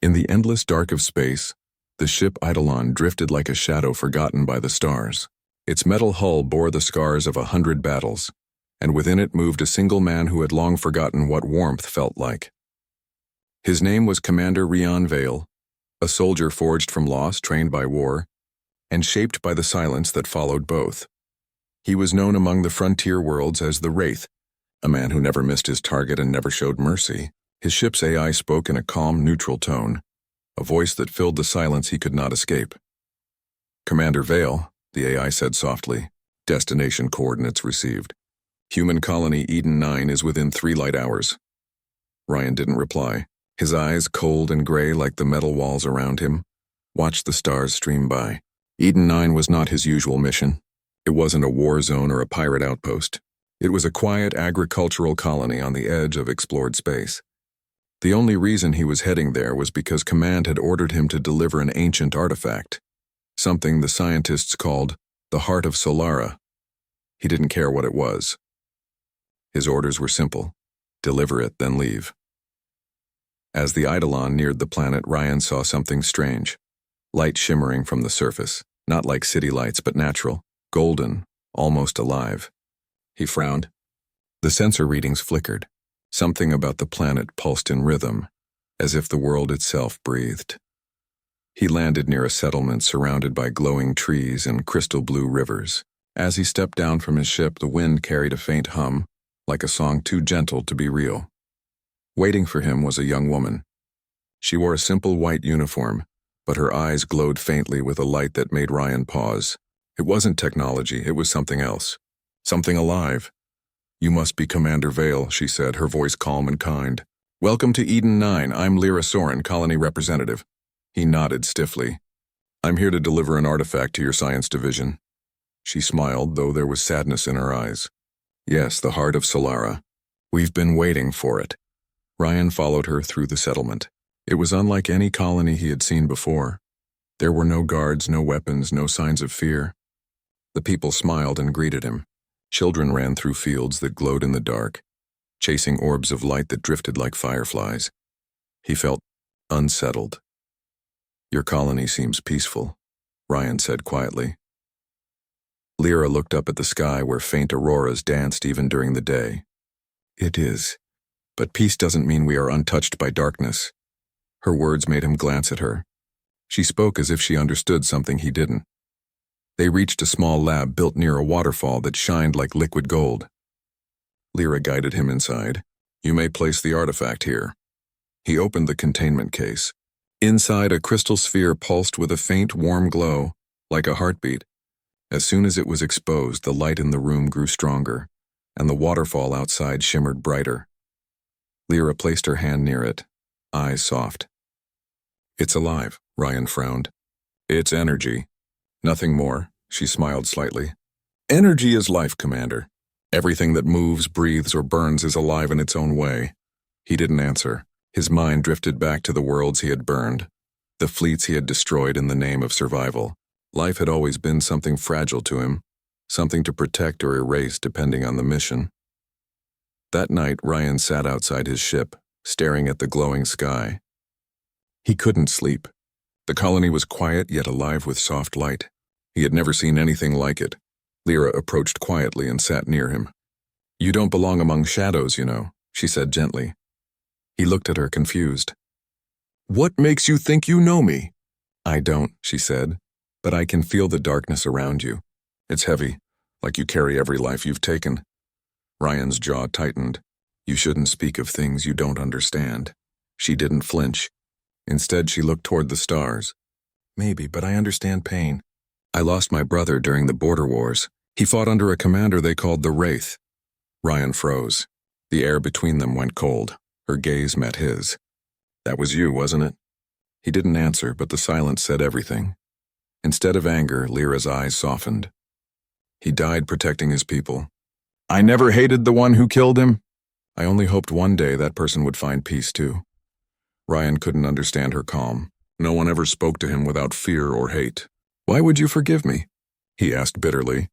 In the endless dark of space, the ship Eidolon drifted like a shadow forgotten by the stars. Its metal hull bore the scars of 100 battles, and within it moved a single man who had long forgotten what warmth felt like. His name was Commander Rian Vale, a soldier forged from loss, trained by war, and shaped by the silence that followed both. He was known among the frontier worlds as the Wraith, a man who never missed his target and never showed mercy. His ship's AI spoke in a calm, neutral tone, a voice that filled the silence he could not escape. "Commander Vale," the AI said softly. "Destination coordinates received. Human colony Eden 9 is within 3 light hours." Ryan didn't reply. His eyes, cold and gray like the metal walls around him, watched the stars stream by. Eden 9 was not his usual mission. It wasn't a war zone or a pirate outpost. It was a quiet agricultural colony on the edge of explored space. The only reason he was heading there was because Command had ordered him to deliver an ancient artifact, something the scientists called the Heart of Solara. He didn't care what it was. His orders were simple: deliver it, then leave. As the Eidolon neared the planet, Ryan saw something strange. Light shimmering from the surface, not like city lights but natural, golden, almost alive. He frowned. The sensor readings flickered. Something about the planet pulsed in rhythm, as if the world itself breathed. He landed near a settlement surrounded by glowing trees and crystal blue rivers. As he stepped down from his ship, the wind carried a faint hum, like a song too gentle to be real. Waiting for him was a young woman. She wore a simple white uniform, but her eyes glowed faintly with a light that made Ryan pause. It wasn't technology, it was something else. Something alive. "You must be Commander Vale," she said, her voice calm and kind. "Welcome to Eden 9, I'm Lyra Soren, colony representative." He nodded stiffly. "I'm here to deliver an artifact to your science division." She smiled, though there was sadness in her eyes. "Yes, the Heart of Solara. We've been waiting for it." Ryan followed her through the settlement. It was unlike any colony he had seen before. There were no guards, no weapons, no signs of fear. The people smiled and greeted him. Children ran through fields that glowed in the dark, chasing orbs of light that drifted like fireflies. He felt unsettled. "Your colony seems peaceful," Ryan said quietly. Lyra looked up at the sky where faint auroras danced even during the day. "It is. But peace doesn't mean we are untouched by darkness." Her words made him glance at her. She spoke as if she understood something he didn't. They reached a small lab built near a waterfall that shined like liquid gold. Lyra guided him inside. "You may place the artifact here." He opened the containment case. Inside, a crystal sphere pulsed with a faint, warm glow, like a heartbeat. As soon as it was exposed, the light in the room grew stronger, and the waterfall outside shimmered brighter. Lyra placed her hand near it, eyes soft. "It's alive," Ryan frowned. "It's energy. Nothing more," she smiled slightly. "Energy is life, Commander. Everything that moves, breathes, or burns is alive in its own way." He didn't answer. His mind drifted back to the worlds he had burned, the fleets he had destroyed in the name of survival. Life had always been something fragile to him, something to protect or erase depending on the mission. That night, Ryan sat outside his ship, staring at the glowing sky. He couldn't sleep. The colony was quiet yet alive with soft light. He had never seen anything like it. Lyra approached quietly and sat near him. "You don't belong among shadows, you know," she said gently. He looked at her, confused. "What makes you think you know me?" "I don't," she said, "but I can feel the darkness around you. It's heavy, like you carry every life you've taken." Ryan's jaw tightened. "You shouldn't speak of things you don't understand." She didn't flinch. Instead, she looked toward the stars. "Maybe, but I understand pain. I lost my brother during the border wars. He fought under a commander they called the Wraith." Ryan froze. The air between them went cold. Her gaze met his. "That was you, wasn't it?" He didn't answer, but the silence said everything. Instead of anger, Lyra's eyes softened. "He died protecting his people. I never hated the one who killed him. I only hoped one day that person would find peace too." Ryan couldn't understand her calm. No one ever spoke to him without fear or hate. "Why would you forgive me?" he asked bitterly.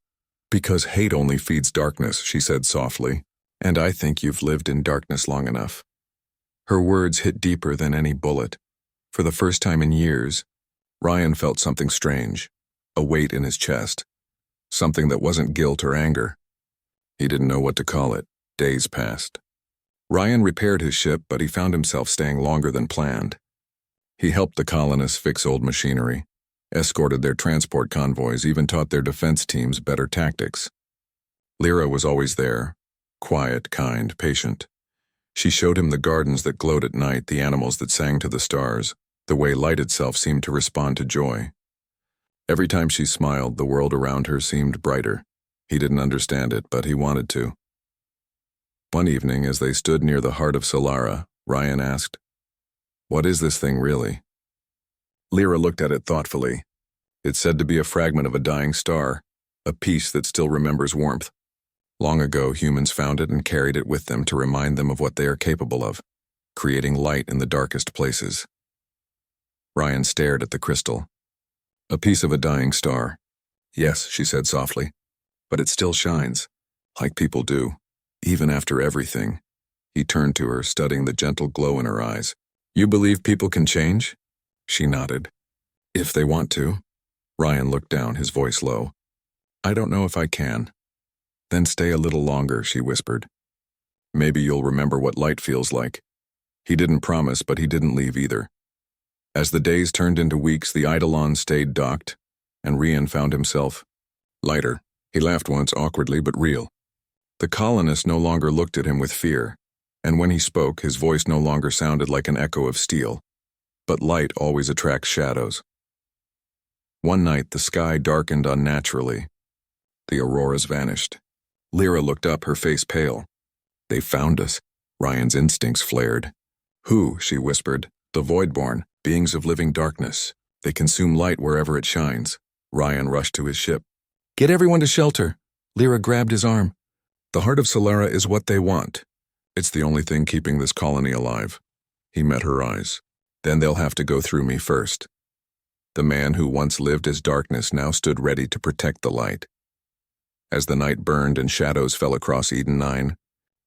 "Because hate only feeds darkness," she said softly, "and I think you've lived in darkness long enough." Her words hit deeper than any bullet. For the first time in years, Ryan felt something strange, a weight in his chest, something that wasn't guilt or anger. He didn't know what to call it. Days passed. Ryan repaired his ship, but he found himself staying longer than planned. He helped the colonists fix old machinery, escorted their transport convoys, even taught their defense teams better tactics. Lyra was always there, quiet, kind, patient. She showed him the gardens that glowed at night, the animals that sang to the stars, the way light itself seemed to respond to joy. Every time she smiled, the world around her seemed brighter. He didn't understand it, but he wanted to. One evening, as they stood near the heart of Solara, Ryan asked, "What is this thing really?" Lyra looked at it thoughtfully. It's said to be a fragment of a dying star, a piece that still remembers warmth. Long ago, humans found it and carried it with them to remind them of what they are capable of, creating light in the darkest places. Ryan stared at the crystal. A piece of a dying star. Yes, she said softly, but it still shines, like people do, even after everything. He turned to her, studying the gentle glow in her eyes. "You believe people can change?" She nodded. "If they want to." Ryan looked down, his voice low. "I don't know if I can." "Then stay a little longer," she whispered. "Maybe you'll remember what light feels like." He didn't promise, but he didn't leave either. As the days turned into weeks, the Eidolon stayed docked, and Ryan found himself lighter. He laughed once, awkwardly but real. The colonists no longer looked at him with fear, and when he spoke, his voice no longer sounded like an echo of steel. But light always attracts shadows. One night, the sky darkened unnaturally. The auroras vanished. Lyra looked up, her face pale. "They found us." Ryan's instincts flared. "Who?" she whispered. "The Voidborn, beings of living darkness. They consume light wherever it shines." Ryan rushed to his ship. "Get everyone to shelter." Lyra grabbed his arm. "The heart of Solara is what they want. It's the only thing keeping this colony alive." He met her eyes. "Then they'll have to go through me first." The man who once lived as darkness now stood ready to protect the light. As the night burned and shadows fell across Eden 9,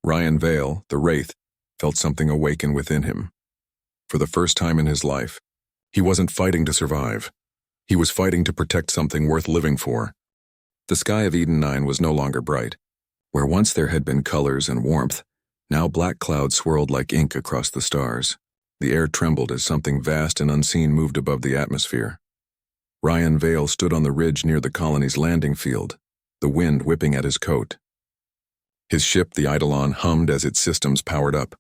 Ryan Vale, the Wraith, felt something awaken within him. For the first time in his life, he wasn't fighting to survive. He was fighting to protect something worth living for. The sky of Eden 9 was no longer bright. Where once there had been colors and warmth, now black clouds swirled like ink across the stars. The air trembled as something vast and unseen moved above the atmosphere. Ryan Vale stood on the ridge near the colony's landing field, the wind whipping at his coat. His ship, the Eidolon, hummed as its systems powered up.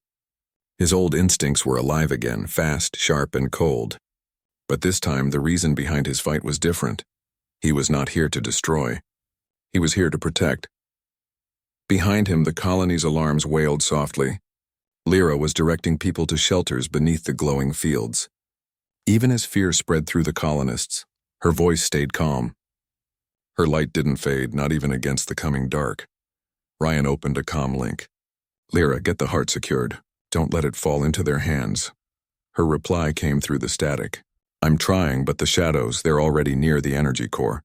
His old instincts were alive again, fast, sharp, and cold. But this time, the reason behind his fight was different. He was not here to destroy. He was here to protect. Behind him, the colony's alarms wailed softly. Lyra was directing people to shelters beneath the glowing fields. Even as fear spread through the colonists, her voice stayed calm. Her light didn't fade, not even against the coming dark. Ryan opened a comm link. "Lyra, get the heart secured. Don't let it fall into their hands." Her reply came through the static. "I'm trying, but the shadows, they're already near the energy core.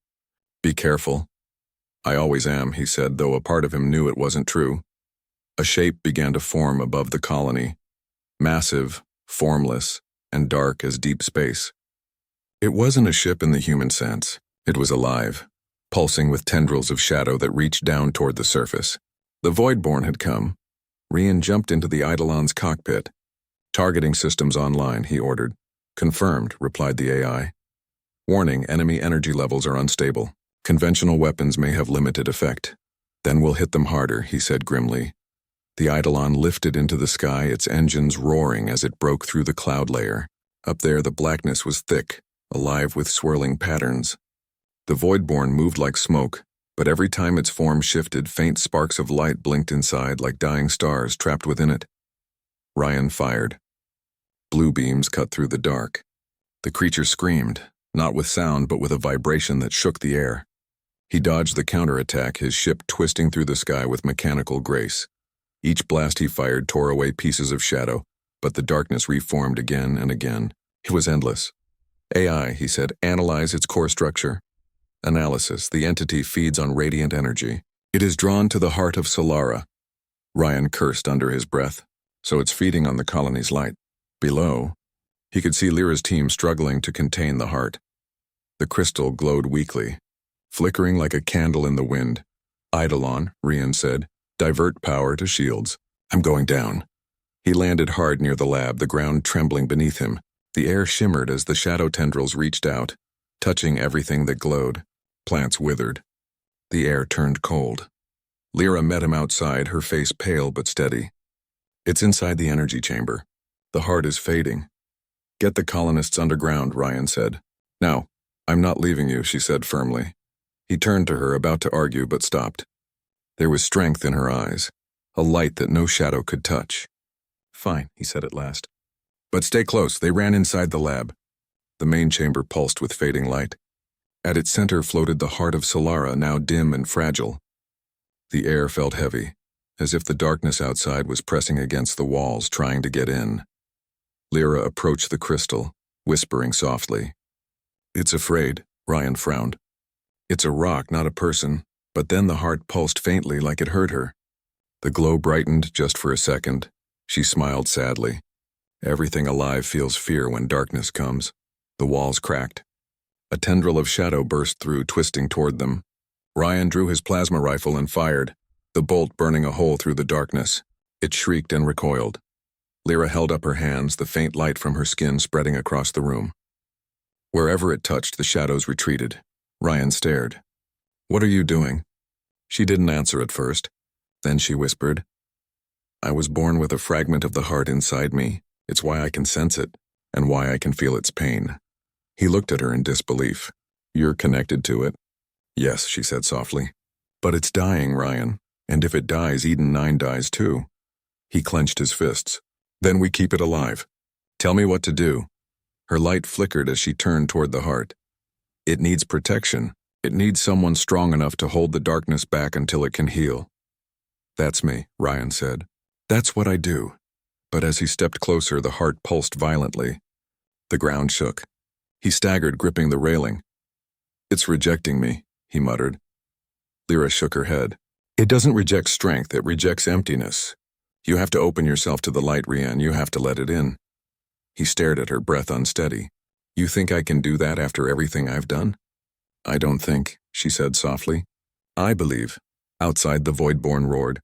Be careful." "I always am," he said, though a part of him knew it wasn't true. A shape began to form above the colony, massive, formless, and dark as deep space. It wasn't a ship in the human sense. It was alive, pulsing with tendrils of shadow that reached down toward the surface. The Voidborn had come. Ryan jumped into the Eidolon's cockpit. "Targeting systems online," he ordered. "Confirmed," replied the AI. "Warning, enemy energy levels are unstable. Conventional weapons may have limited effect." "Then we'll hit them harder," he said grimly. The Eidolon lifted into the sky, its engines roaring as it broke through the cloud layer. Up there, the blackness was thick, alive with swirling patterns. The Voidborn moved like smoke, but every time its form shifted, faint sparks of light blinked inside like dying stars trapped within it. Ryan fired. Blue beams cut through the dark. The creature screamed, not with sound but with a vibration that shook the air. He dodged the counterattack, his ship twisting through the sky with mechanical grace. Each blast he fired tore away pieces of shadow, but the darkness reformed again and again. It was endless. "AI," he said, "analyze its core structure." Analysis: the entity feeds on radiant energy. It is drawn to the heart of Solara. Ryan cursed under his breath. So it's feeding on the colony's light. Below, He could see Lyra's team struggling to contain the heart. The crystal glowed weakly, flickering like a candle in the wind. "Eidolon," Rian said. "Divert power to shields. I'm going down." He landed hard near the lab, the ground trembling beneath him. The air shimmered as the shadow tendrils reached out, touching everything that glowed. Plants withered. The air turned cold. Lyra met him outside, her face pale but steady. "It's inside the energy chamber. The heart is fading." "Get the colonists underground," Ryan said. "Now, I'm not leaving you," she said firmly. He turned to her, about to argue, but stopped. There was strength in her eyes, a light that no shadow could touch. "Fine," he said at last. "But stay close." They ran inside the lab. The main chamber pulsed with fading light. At its center floated the heart of Solara, now dim and fragile. The air felt heavy, as if the darkness outside was pressing against the walls, trying to get in. Lyra approached the crystal, whispering softly. "It's afraid," Ryan frowned. "It's a rock, not a person." But then the heart pulsed faintly, like it heard her. The glow brightened just for a second. She smiled sadly. Everything alive feels fear when darkness comes. The walls cracked. A tendril of shadow burst through, twisting toward them. Ryan drew his plasma rifle and fired, the bolt burning a hole through the darkness. It shrieked and recoiled. Lyra held up her hands, the faint light from her skin spreading across the room. Wherever it touched, the shadows retreated. Ryan stared. "What are you doing?" She didn't answer at first. Then she whispered, "I was born with a fragment of the heart inside me. It's why I can sense it, and why I can feel its pain." He looked at her in disbelief. "You're connected to it?" "Yes," she said softly. "But it's dying, Ryan. And if it dies, Eden 9 dies too." He clenched his fists. "Then we keep it alive. Tell me what to do." Her light flickered as she turned toward the heart. "It needs protection. It needs someone strong enough to hold the darkness back until it can heal." "That's me," Ryan said. "That's what I do." But as he stepped closer, the heart pulsed violently. The ground shook. He staggered, gripping the railing. "It's rejecting me," he muttered. Lyra shook her head. "It doesn't reject strength, it rejects emptiness. You have to open yourself to the light, Rian. You have to let it in." He stared at her, breath unsteady. "You think I can do that after everything I've done?" "I don't think," she said softly. "I believe." Outside, the Voidborn roared.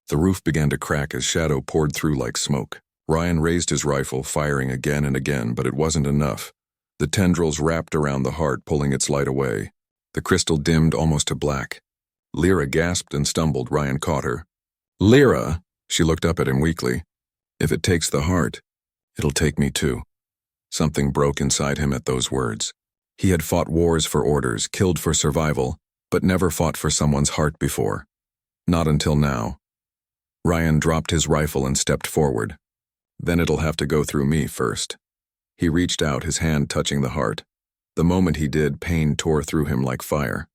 The roof began to crack as shadow poured through like smoke. Ryan raised his rifle, firing again and again, but it wasn't enough. The tendrils wrapped around the heart, pulling its light away. The crystal dimmed almost to black. Lyra gasped and stumbled. Ryan caught her. "Lyra!" She looked up at him weakly. "If it takes the heart, it'll take me too." Something broke inside him at those words. He had fought wars for orders, killed for survival, but never fought for someone's heart before. Not until now. Ryan dropped his rifle and stepped forward. "Then it'll have to go through me first." He reached out, his hand touching the heart. The moment he did, pain tore through him like fire.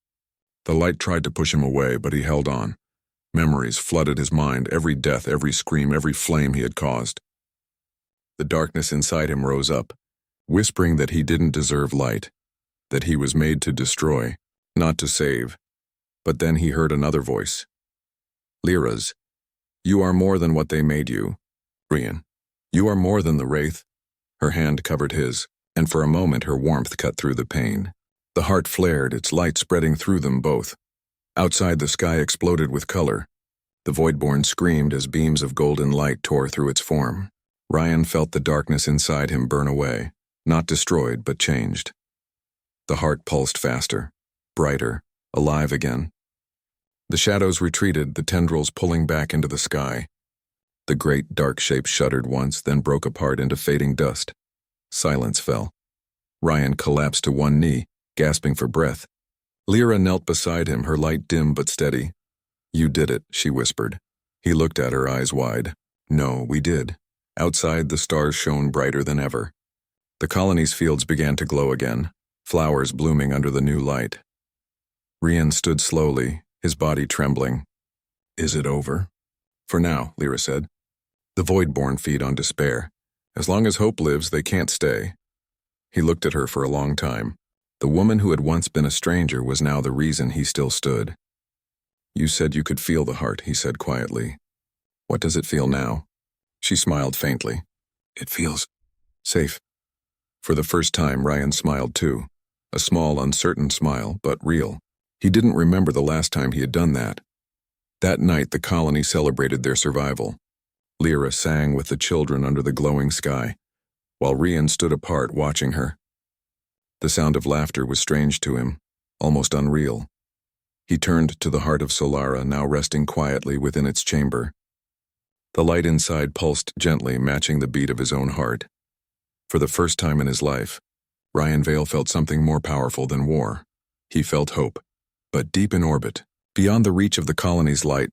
The light tried to push him away, but he held on. Memories flooded his mind, every death, every scream, every flame he had caused. The darkness inside him rose up, whispering that he didn't deserve light, that he was made to destroy, not to save. But then he heard another voice. Lyra's. "You are more than what they made you, Rian. You are more than the wraith." Her hand covered his, and for a moment her warmth cut through the pain. The heart flared, its light spreading through them both. Outside, the sky exploded with color. The Voidborn screamed as beams of golden light tore through its form. Ryan felt the darkness inside him burn away, not destroyed, but changed. The heart pulsed faster, brighter, alive again. The shadows retreated, the tendrils pulling back into the sky. The great dark shape shuddered once, then broke apart into fading dust. Silence fell. Ryan collapsed to one knee, gasping for breath. Lyra knelt beside him, her light dim but steady. "You did it," she whispered. He looked at her, eyes wide. "No, we did." Outside, the stars shone brighter than ever. The colony's fields began to glow again, flowers blooming under the new light. Rian stood slowly, his body trembling. "Is it over?" "For now," Lyra said. "The Voidborn feed on despair. As long as hope lives, they can't stay." He looked at her for a long time. The woman who had once been a stranger was now the reason he still stood. "You said you could feel the heart," he said quietly. "What does it feel now?" She smiled faintly. "It feels safe." For the first time, Ryan smiled too. A small, uncertain smile, but real. He didn't remember the last time he had done that. That night, the colony celebrated their survival. Lyra sang with the children under the glowing sky, while Ryan stood apart watching her. The sound of laughter was strange to him, almost unreal. He turned to the heart of Solara, now resting quietly within its chamber. The light inside pulsed gently, matching the beat of his own heart. For the first time in his life, Ryan Vale felt something more powerful than war. He felt hope. But deep in orbit, beyond the reach of the colony's light,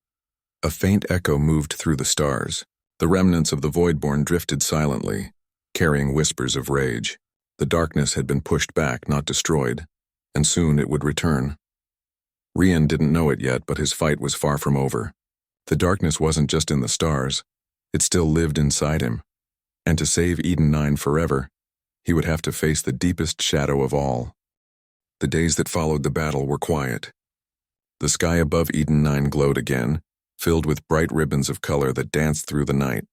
a faint echo moved through the stars. The remnants of the Voidborn drifted silently, carrying whispers of rage. The darkness had been pushed back, not destroyed, and soon it would return. Ryan didn't know it yet, but his fight was far from over. The darkness wasn't just in the stars, it still lived inside him. And to save Eden 9 forever, he would have to face the deepest shadow of all. The days that followed the battle were quiet. The sky above Eden 9 glowed again, filled with bright ribbons of color that danced through the night.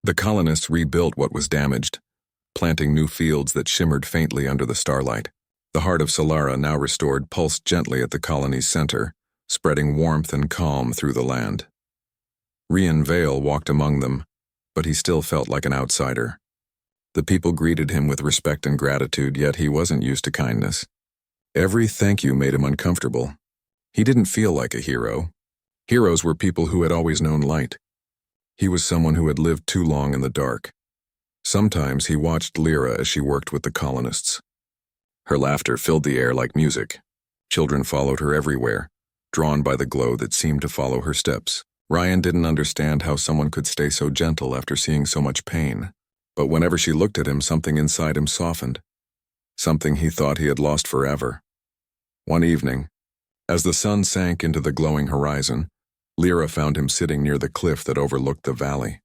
The colonists rebuilt what was damaged, planting new fields that shimmered faintly under the starlight. The heart of Solara, now restored, pulsed gently at the colony's center, spreading warmth and calm through the land. Ryan Vale walked among them, but he still felt like an outsider. The people greeted him with respect and gratitude, yet he wasn't used to kindness. Every thank you made him uncomfortable. He didn't feel like a hero. Heroes were people who had always known light. He was someone who had lived too long in the dark. Sometimes he watched Lyra as she worked with the colonists. Her laughter filled the air like music. Children followed her everywhere, drawn by the glow that seemed to follow her steps. Ryan didn't understand how someone could stay so gentle after seeing so much pain. But whenever she looked at him, something inside him softened. Something he thought he had lost forever. One evening, as the sun sank into the glowing horizon, Lyra found him sitting near the cliff that overlooked the valley.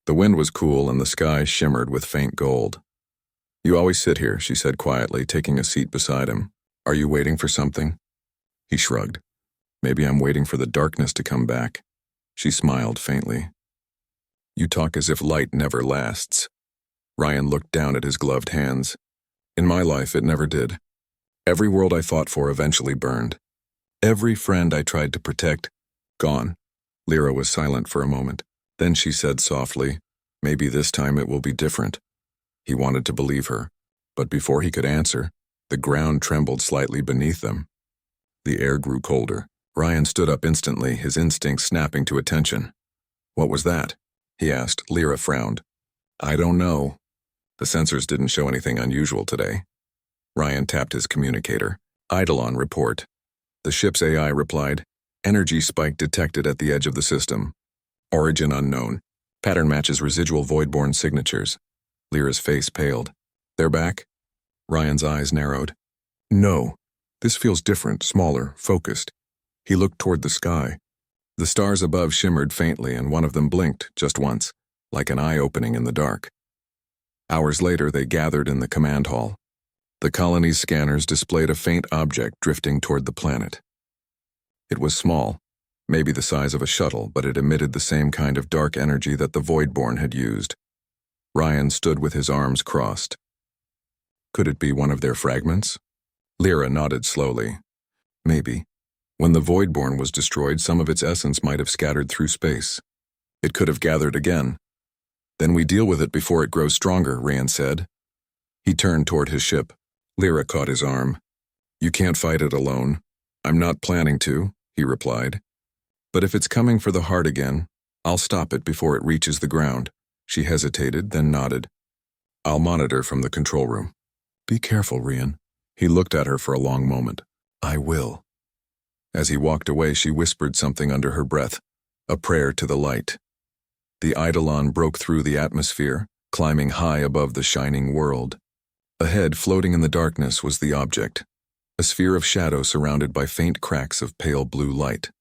The wind was cool and the sky shimmered with faint gold. "You always sit here," she said quietly, taking a seat beside him. "Are you waiting for something?" He shrugged. "Maybe I'm waiting for the darkness to come back." She smiled faintly. "You talk as if light never lasts." Ryan looked down at his gloved hands. "In my life, it never did. Every world I fought for eventually burned. Every friend I tried to protect, gone." Lyra was silent for a moment. Then she said softly, "Maybe this time it will be different." He wanted to believe her, but before he could answer, the ground trembled slightly beneath them. The air grew colder. Ryan stood up instantly, his instincts snapping to attention. "What was that?" he asked. Lyra frowned. "I don't know. The sensors didn't show anything unusual today." Ryan tapped his communicator. "Eidolon report." The ship's AI replied, "Energy spike detected at the edge of the system. Origin unknown. Pattern matches residual Voidborn signatures." Lyra's face paled. "They're back?" Ryan's eyes narrowed. "No. This feels different, smaller, focused." He looked toward the sky. The stars above shimmered faintly, and one of them blinked just once, like an eye opening in the dark. Hours later, they gathered in the command hall. The colony's scanners displayed a faint object drifting toward the planet. It was small, maybe the size of a shuttle, but it emitted the same kind of dark energy that the Voidborn had used. Ryan stood with his arms crossed. Could it be one of their fragments? Lyra nodded slowly. Maybe. When the Voidborn was destroyed, some of its essence might have scattered through space. It could have gathered again. "Then we deal with it before it grows stronger," Ryan said. He turned toward his ship. Lyra caught his arm. "You can't fight it alone." "I'm not planning to," he replied. "But if it's coming for the heart again, I'll stop it before it reaches the ground." She hesitated, then nodded. "I'll monitor from the control room." "Be careful, Ryan." He looked at her for a long moment. "I will." As he walked away, she whispered something under her breath, a prayer to the light. The Eidolon broke through the atmosphere, climbing high above the shining world. Ahead, floating in the darkness, was the object, a sphere of shadow surrounded by faint cracks of pale blue light.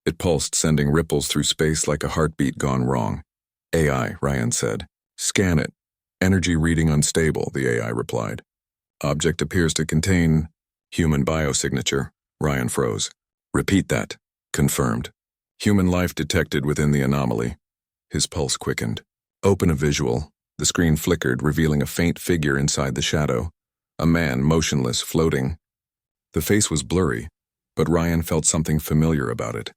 It pulsed, sending ripples through space like a heartbeat gone wrong. "AI," Ryan said. "Scan it." "Energy reading unstable," the AI replied. "Object appears to contain human biosignature." Ryan froze. "Repeat that." "Confirmed." "Human life detected within the anomaly." His pulse quickened. "Open a visual." The screen flickered, revealing a faint figure inside the shadow, a man motionless, floating. The face was blurry, but Ryan felt something familiar about it.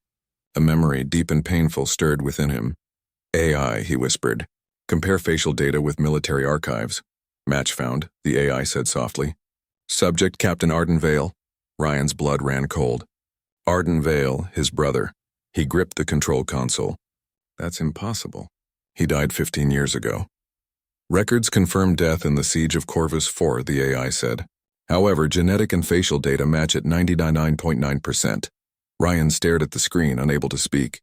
A memory, deep and painful, stirred within him. AI, he whispered. Compare facial data with military archives. Match found, the AI said softly. Subject, Captain Arden Vale. Ryan's blood ran cold. Arden Vale, his brother. He gripped the control console. That's impossible. He died 15 years ago. Records confirm death in the siege of Corvus IV, the AI said. However, genetic and facial data match at 99.9%. Ryan stared at the screen, unable to speak.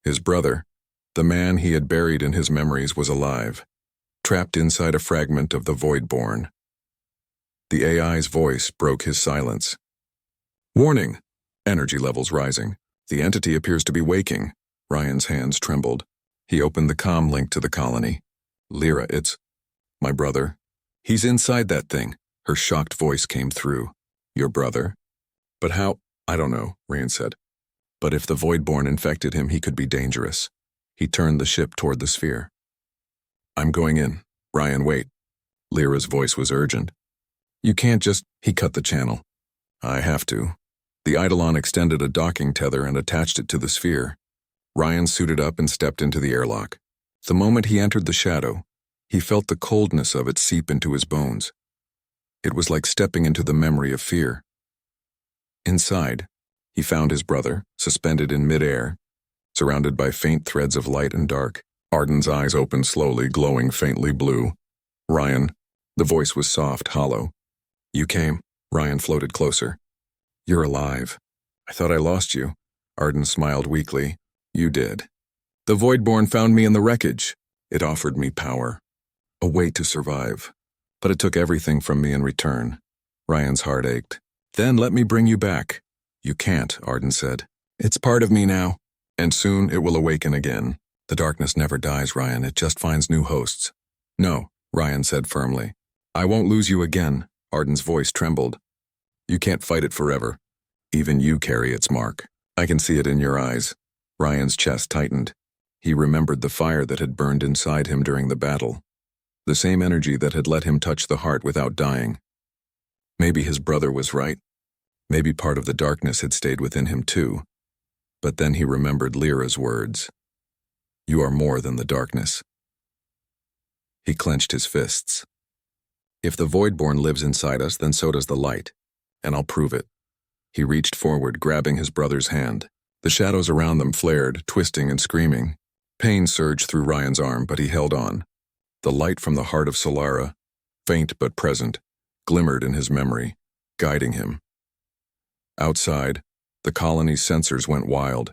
His brother, the man he had buried in his memories, was alive, trapped inside a fragment of the Voidborn. The AI's voice broke his silence. Warning! Energy levels rising. The entity appears to be waking. Ryan's hands trembled. He opened the comm link to the colony. Lyra, it's my brother. He's inside that thing. Her shocked voice came through. Your brother? But how? I don't know, Ryan said. But if the Voidborn infected him, he could be dangerous. He turned the ship toward the sphere. I'm going in. Ryan, wait. Lyra's voice was urgent. You can't just... He cut the channel. I have to. The Eidolon extended a docking tether and attached it to the sphere. Ryan suited up and stepped into the airlock. The moment he entered the shadow, he felt the coldness of it seep into his bones. It was like stepping into the memory of fear. Inside, he found his brother, suspended in midair, surrounded by faint threads of light and dark. Arden's eyes opened slowly, glowing faintly blue. Ryan, the voice was soft, hollow. You came. Ryan floated closer. You're alive. I thought I lost you. Arden smiled weakly. You did. The Voidborn found me in the wreckage. It offered me power, a way to survive. But it took everything from me in return. Ryan's heart ached. Then let me bring you back. You can't, Arden said. It's part of me now, and soon it will awaken again. The darkness never dies, Ryan. It just finds new hosts. No, Ryan said firmly. I won't lose you again. Arden's voice trembled. You can't fight it forever. Even you carry its mark. I can see it in your eyes. Ryan's chest tightened. He remembered the fire that had burned inside him during the battle. The same energy that had let him touch the heart without dying. Maybe his brother was right. Maybe part of the darkness had stayed within him too. But then he remembered Lyra's words. You are more than the darkness. He clenched his fists. If the Voidborn lives inside us, then so does the light. And I'll prove it. He reached forward, grabbing his brother's hand. The shadows around them flared, twisting and screaming. Pain surged through Ryan's arm, but he held on. The light from the heart of Solara, faint but present, glimmered in his memory, guiding him. Outside, the colony's sensors went wild.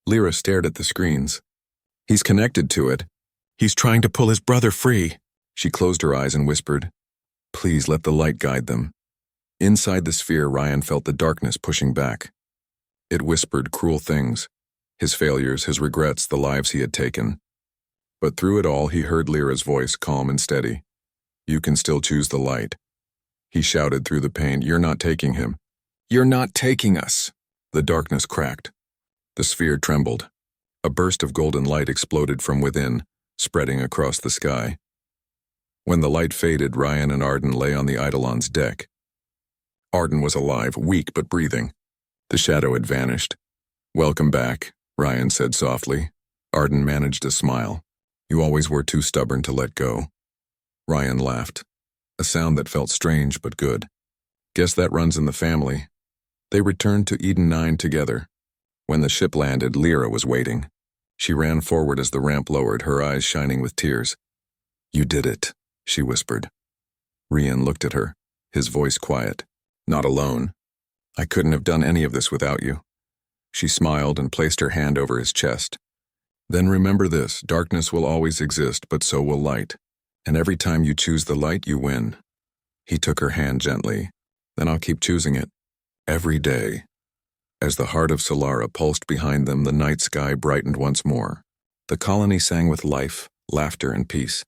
Lyra stared at the screens. He's connected to it. He's trying to pull his brother free. She closed her eyes and whispered, Please let the light guide them. Inside the sphere, Ryan felt the darkness pushing back. It whispered cruel things, his failures, his regrets, the lives he had taken. But through it all, he heard Lyra's voice, calm and steady. You can still choose the light. He shouted through the pain, You're not taking him. You're not taking us. The darkness cracked. The sphere trembled. A burst of golden light exploded from within, spreading across the sky. When the light faded, Ryan and Arden lay on the Eidolon's deck. Arden was alive, weak but breathing. The shadow had vanished. Welcome back, Ryan said softly. Arden managed a smile. You always were too stubborn to let go. Ryan laughed, a sound that felt strange but good. Guess that runs in the family. They returned to Eden 9 together. When the ship landed, Lyra was waiting. She ran forward as the ramp lowered, her eyes shining with tears. You did it, she whispered. Ryan looked at her, his voice quiet. Not alone. I couldn't have done any of this without you. She smiled and placed her hand over his chest. Then remember this, darkness will always exist, but so will light. And every time you choose the light, you win. He took her hand gently. Then I'll keep choosing it. Every day. As the heart of Solara pulsed behind them, the night sky brightened once more. The colony sang with life, laughter, and peace.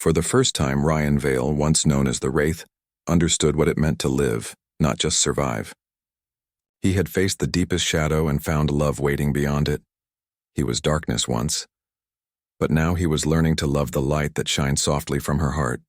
For the first time, Ryan Vale, once known as the Wraith, understood what it meant to live, not just survive. He had faced the deepest shadow and found love waiting beyond it. He was darkness once, but now he was learning to love the light that shines softly from her heart.